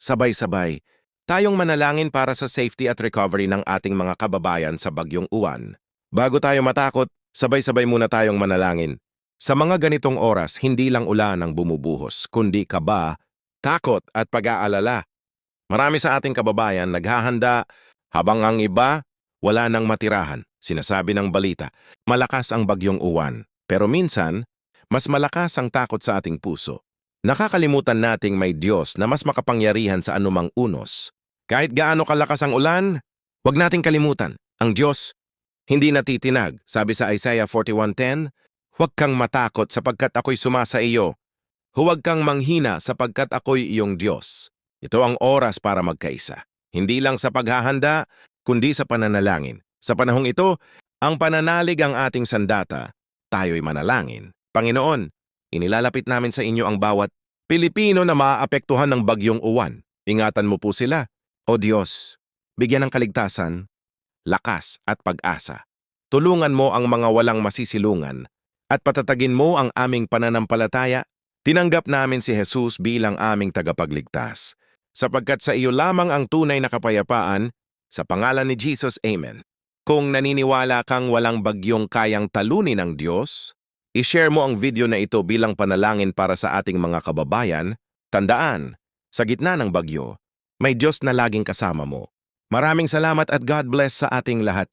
sabay-sabay, tayong manalangin para sa safety at recovery ng ating mga kababayan sa Bagyong Uwan. Bago tayo matakot, sabay-sabay muna tayong manalangin. Sa mga ganitong oras, hindi lang ulan ang bumubuhos, kundi kaba, takot at pag-aalala. Marami sa ating kababayan naghahanda habang ang iba wala nang matirahan. Sinasabi ng balita, malakas ang Bagyong Uwan. Pero minsan, mas malakas ang takot sa ating puso. Nakakalimutan nating may Diyos na mas makapangyarihan sa anumang unos. Kahit gaano kalakas ang ulan, huwag nating kalimutan, ang Diyos hindi natitinag. Sabi sa Isaiah 41:10, huwag kang matakot sapagkat ako'y sumasa iyo. Huwag kang manghina sapagkat ako'y iyong Diyos. Ito ang oras para magkaisa. Hindi lang sa paghahanda, kundi sa pananalangin. Sa panahong ito, ang pananalig ang ating sandata. Tayo'y manalangin. Panginoon, inilalapit namin sa inyo ang bawat Pilipino na maaapektuhan ng Bagyong Uwan. Ingatan mo po sila. O Diyos, bigyan ng kaligtasan, lakas at pag-asa. Tulungan mo ang mga walang masisilungan at patatagin mo ang aming pananampalataya. Tinanggap namin si Jesus bilang aming tagapagligtas. Sapagkat sa iyo lamang ang tunay na kapayapaan, sa pangalan ni Jesus, Amen. Kung naniniwala kang walang bagyong kayang talunin ng Diyos, i-share mo ang video na ito bilang panalangin para sa ating mga kababayan. Tandaan, sa gitna ng bagyo, may Diyos na laging kasama mo. Maraming salamat at God bless sa ating lahat.